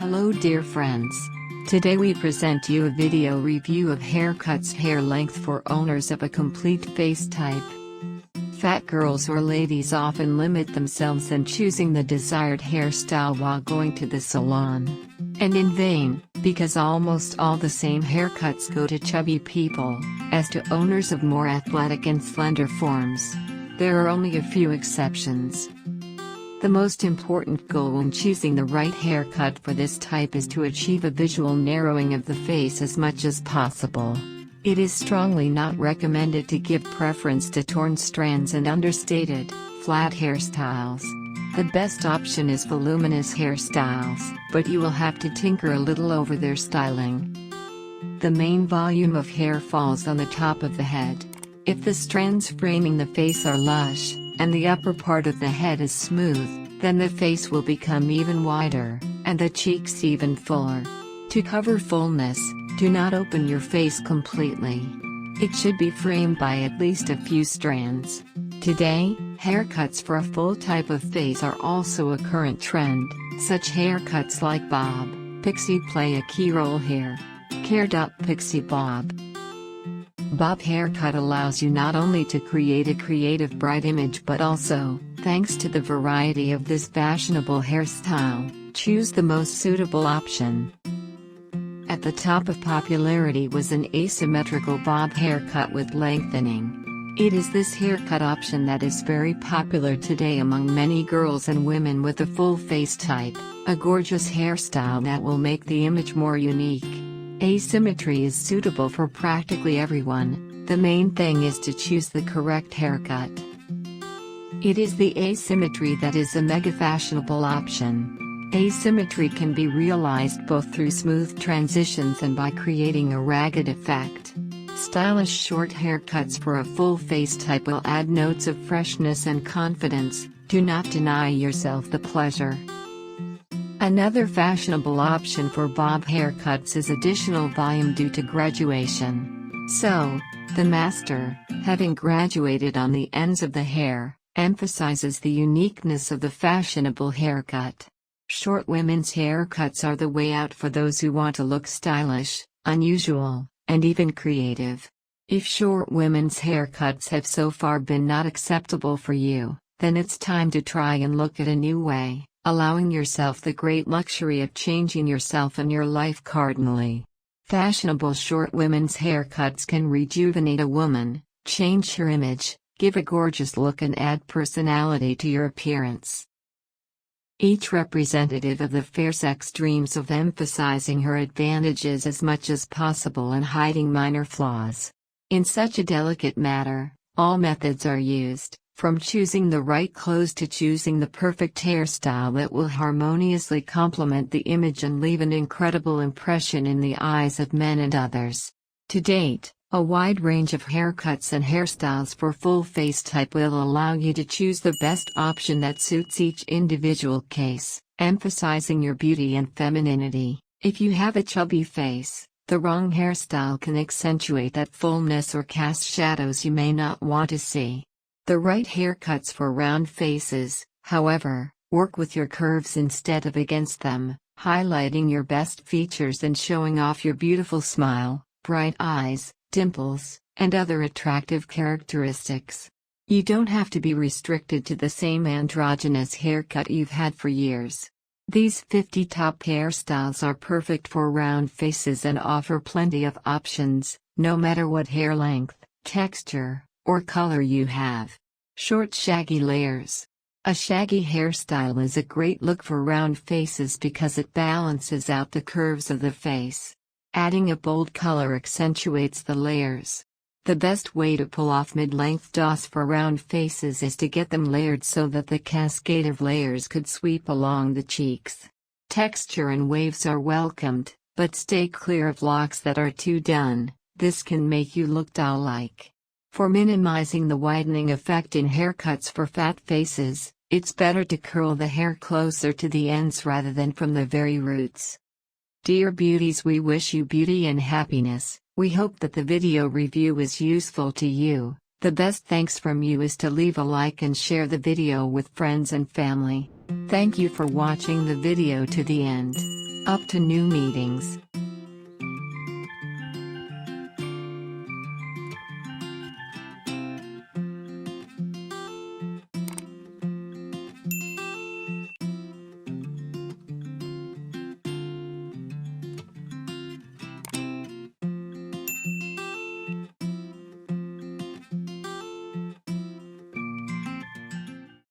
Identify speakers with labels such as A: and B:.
A: Hello dear friends. Today we present you a video review of haircuts hair length for owners of a complete face type. Fat girls or ladies often limit themselves in choosing the desired hairstyle while going to the salon. And in vain, because almost all the same haircuts go to chubby people, as to owners of more athletic and slender forms. There are only a few exceptions. The most important goal when choosing the right haircut for this type is to achieve a visual narrowing of the face as much as possible. It is strongly not recommended to give preference to torn strands and understated, flat hairstyles. The best option is voluminous hairstyles, but you will have to tinker a little over their styling. The main volume of hair falls on the top of the head. If the strands framing the face are lush, and the upper part of the head is smooth, then the face will become even wider, and the cheeks even fuller. To cover fullness, do not open your face completely. It should be framed by at least a few strands. Today, haircuts for a full type of face are also a current trend. Such haircuts like bob, pixie play a key role here. Caret pixie bob. Bob haircut allows you not only to create a creative bright image but also, thanks to the variety of this fashionable hairstyle, choose the most suitable option. At the top of popularity was an asymmetrical bob haircut with lengthening. It is this haircut option that is very popular today among many girls and women with a full face type, a gorgeous hairstyle that will make the image more unique. Asymmetry is suitable for practically everyone. The main thing is to choose the correct haircut. It is the asymmetry that is a mega fashionable option. Asymmetry can be realized both through smooth transitions and by creating a ragged effect. Stylish short haircuts for a full face type will add notes of freshness and confidence. Do not deny yourself the pleasure. Another fashionable option for bob haircuts is additional volume due to graduation. So, the master, having graduated on the ends of the hair, emphasizes the uniqueness of the fashionable haircut. Short women's haircuts are the way out for those who want to look stylish, unusual, and even creative. If short women's haircuts have so far been not acceptable for you, then it's time to try and look at a new way, allowing yourself the great luxury of changing yourself and your life cardinally. Fashionable short women's haircuts can rejuvenate a woman, change her image, give a gorgeous look and add personality to your appearance. Each representative of the fair sex dreams of emphasizing her advantages as much as possible and hiding minor flaws. In such a delicate matter, all methods are used, from choosing the right clothes to choosing the perfect hairstyle that will harmoniously complement the image and leave an incredible impression in the eyes of men and others. To date, a wide range of haircuts and hairstyles for full face type will allow you to choose the best option that suits each individual case, emphasizing your beauty and femininity. If you have a chubby face, the wrong hairstyle can accentuate that fullness or cast shadows you may not want to see. The right haircuts for round faces, however, work with your curves instead of against them, highlighting your best features and showing off your beautiful smile, bright eyes, dimples, and other attractive characteristics. You don't have to be restricted to the same androgynous haircut you've had for years. These 50 top hairstyles are perfect for round faces and offer plenty of options, no matter what hair length, texture, or color you have. Short shaggy layers. A shaggy hairstyle is a great look for round faces because it balances out the curves of the face. Adding a bold color accentuates the layers. The best way to pull off mid-length dots for round faces is to get them layered so that the cascade of layers could sweep along the cheeks. Texture and waves are welcomed, but stay clear of locks that are too done. This can make you look doll-like. For minimizing the widening effect in haircuts for fat faces, it's better to curl the hair closer to the ends rather than from the very roots. Dear beauties, we wish you beauty and happiness. We hope that the video review is useful to you. The best thanks from you is to leave a like and share the video with friends and family. Thank you for watching the video to the end. Up to new meetings.